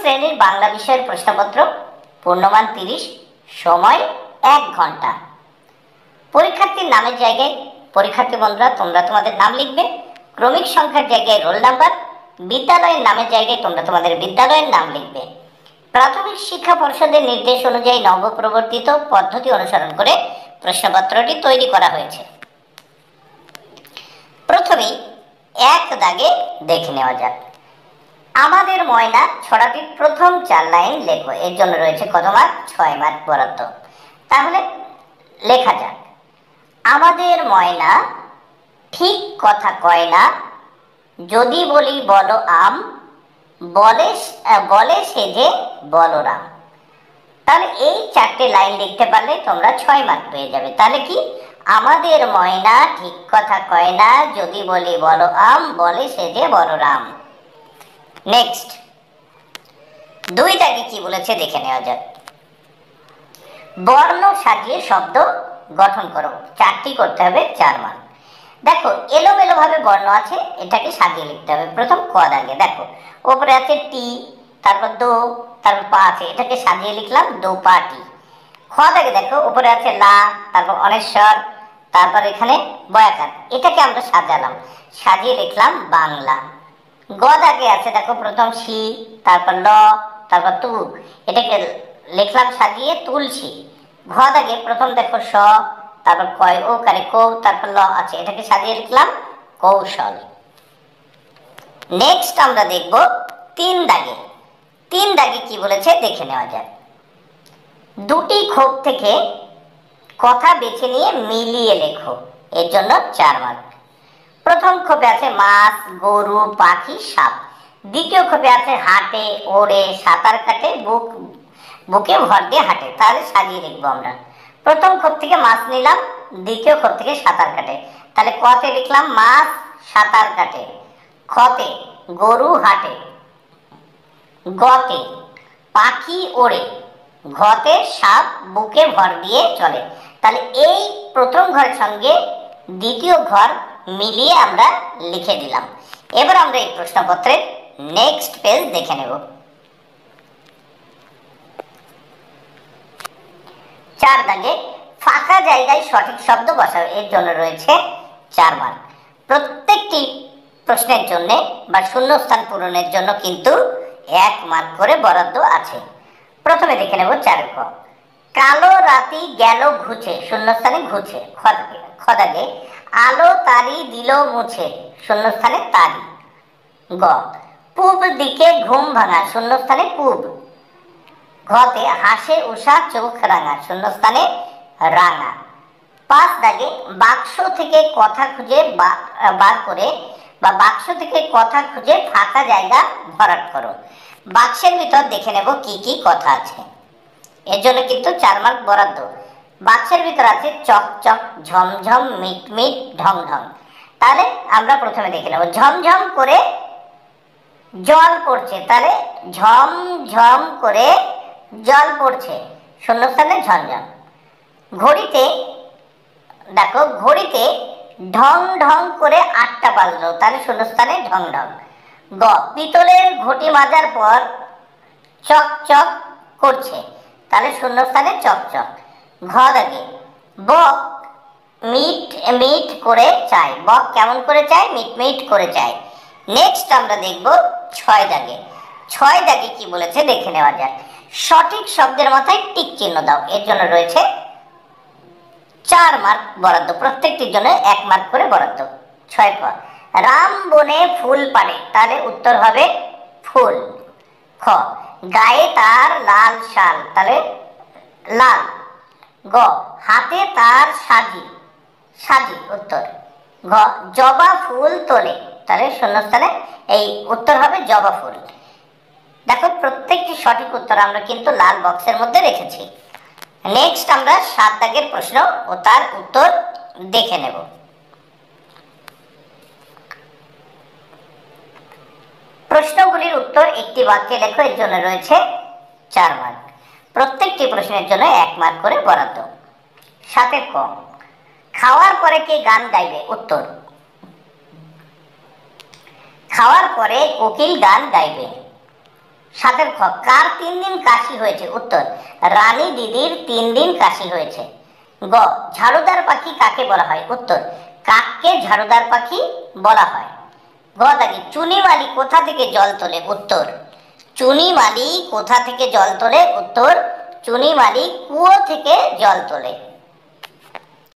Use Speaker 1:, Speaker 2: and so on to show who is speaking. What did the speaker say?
Speaker 1: শ্রেণীর বাংলা বিষয়ের প্রশ্নপত্র, পূর্ণমান 30, সময় 1 ঘন্টা। পরীক্ষার্থীর নামের জায়গায় পরীক্ষার্থী বন্ধুরা তোমরা তোমাদের নাম লিখবে, ক্রমিক সংখ্যার জায়গায় রোল নাম্বার, বিদ্যালয়ের নামের জায়গায় তোমরা তোমাদের বিদ্যালয়ের নাম লিখবে। প্রাথমিক শিক্ষা পর্ষদের নির্দেশ অনুযায়ী নবপ্রবর্তিত পদ্ধতি অনুসরণ করে প্রশ্নপত্রটি তৈরি করা হয়েছে। প্রথমেই 1 দাগে দেখে নেওয়া যাক। আমাদের ময়না ছড়াটির প্রথম 4 লাইন লেখো। এর জন্য রয়েছে কত মার্ক? 6 মার্ক বরাদ্দ। তাহলে লেখা যাক, আমাদের ময়না ঠিক কথা কয় না, যদি বলি বলো আম, বলে সে যে বলরাম। তাহলে এই 4টে লাইন লিখতে পারলে তোমরা 6 মার্ক পেয়ে যাবে। তাহলে কি, আমাদের ময়না ঠিক কথা কয় না, যদি বলি বলো আম, বলে সে যে বলরাম। নেক্সট 2 দাগে কি বলেছে দেখে নেওয়া যাক। বর্ণ সাজিয়ে শব্দ গঠন করো। 4টি করতে হবে, 4 মার্ক। দেখো এলোমেলো ভাবে বর্ণ আছে, এটাকে সাজিয়ে লিখতে হবে। প্রথম ক দাগে দেখো উপরে আছে টি, তারপর দো, তারপর পা আছে, এটাকে সাজিয়ে লিখলাম দো পা টি। খ দাগে দেখো উপরে আছে লা, তারপর অনেশ্বর, তারপর এখানে বয়াকার, এটাকে আমরা সাজালাম, সাজিয়ে লিখলাম বাংলা। গ দাগে আছে দেখো প্রথম শি, তারপর ল, তারপর তু, এটাকে লিখলাম সাজিয়ে তুলসী। ঘ দাগে প্রথম দেখো স, তারপর কয় ও কারে কৌ, তারপর ল আছে, এটাকে সাজিয়ে লিখলাম কৌশল। নেক্সট আমরা দেখব 3 দাগে। 3 দাগে কি বলেছে দেখে নেওয়া যাক। 2টি ক্ষোভ থেকে কথা বেছে নিয়ে মিলিয়ে লেখো। এর জন্য 4 মার্ক। প্রথম ক্ষোভে আছে মাছ, গরু, পাখি, সাপ। দ্বিতীয় ক্ষোভে আছে হাঁটে, ওড়ে, সাঁতার কাটে, বুকে ভর দিয়ে হাঁটে। তাহলে সাজিয়ে লিখবো আমরা। প্রথম ক্ষোভ থেকে মাছ নিলাম, দ্বিতীয় ক্ষোভ থেকে সাঁতার কাটে। তাহলে কতে লিখলাম মাছ সাঁতার কাটে, খতে গরু হাঁটে, গতে পাখি ওড়ে, ঘতে সাপ বুকে ভর দিয়ে চলে। তাহলে এই প্রথম ঘরের সঙ্গে দ্বিতীয় ঘর মিলিয়ে আমরা লিখে দিলাম। এবার আমরা এই প্রশ্নপত্রের নেক্সট পেজ দেখে নেব। 4 দাগে ফাঁকা জায়গায় সঠিক শব্দ বসাও। এর জন্য রয়েছে 4 মার্ক। প্রত্যেকটি প্রশ্নের জন্য বা শূন্যস্থান পূরণের জন্য কিন্তু 1 মার্ক করে বরাদ্দ আছে। প্রথমে দেখে নেব 4 ক। কালো রাতি গেল ঘুচে, শূন্যস্থানে ঘুচে। খ দাগে আলো তারি দিল মুছে, শূন্যস্থানে তারি। গ পূব দিকে ঘুম ভাঙা, শূন্যস্থানে পূব। ঘতে হাসে উষা চোখ রাঙা, শূন্যস্থানে রাঙা। 5 দাগে বাক্স থেকে কথা খুঁজে বার করে বা বাক্স থেকে কথা খুঁজে ফাঁকা জায়গা ভরাট করো। বাক্সের ভিতর দেখে নেব কি কি কথা আছে। এর জন্য কিন্তু 4 মার্ক বরাদ্দ। বাক্সের ভিতর আছে চক চক, ঝমঝম, মিটমিট, ঢং ঢং। তাহলে আমরা প্রথমে দেখে নেব ঝমঝম করে জল পড়ছে। তাহলে ঝমঝম করে জল পড়ছে, শূন্যস্থানে ঝমঝম। ঘড়িতে দেখো ঘড়িতে ঢং ঢং করে 8টা বাজলো, তাহলে শূন্যস্থানে ঢং ঢং। গ পিতলের ঘটি মাজার পর চক চক করছে, তাহলে শূন্যস্থানে চকচক। ঘ দাগে বক মিট মিট করে চায়, বক কেমন করে চায়? মিট মিট করে চায়। নেক্সট আমরা দেখব 6 দাগে। 6 দাগে কি বলেছে দেখে নেওয়া যাক। সঠিক শব্দের মাথায় টিক চিহ্ন দাও। এর জন্য রয়েছে 4 মার্ক বরাদ্দ, প্রত্যেকটির জন্য 1 মার্ক করে বরাদ্দ। 6 ক রাম বনে ফুল পাড়ে, তাহলে উত্তর হবে ফুল। খ গায়ে তার লাল শাল, তাহলে লাল। গ হাতে তার সাজি, সাজি উত্তর। ঘ জবা ফুল তোলে, তাহলে শূন্যস্থানে এই উত্তর হবে জবা ফুল। দেখো প্রত্যেকটি সঠিক উত্তর আমরা কিন্তু লাল বক্সের মধ্যে রেখেছি। নেক্সট আমরা 7 দাগের প্রশ্ন ও তার উত্তর দেখে নেব। প্রশ্নগুলির উত্তর একটি বাক্যে লেখো। এর জন্য রয়েছে 4 মার্ক। প্রত্যেকটি প্রশ্নের জন্য 1 মার্ক করে বরাদ্দ। 7 ক খাওয়ার পরে কে গান গাইবে? উত্তর খাওয়ার পরে কোকিল গান গাইবে। সাতের খ, কার 3 দিন কাশি হয়েছে? উত্তর, রানী দিদির 3 দিন কাশি হয়েছে। গ, ঝাড়ুদার পাখি কাকে বলা হয়? উত্তর, কাককে ঝাড়ুদার পাখি বলা হয়। গ দাগে, চুনি মালি কোথা থেকে জল তোলে? উত্তর, চুনি মালি কোথা থেকে জল তোলে? উত্তর, চুনি মালি কুয়ো থেকে জল তোলে।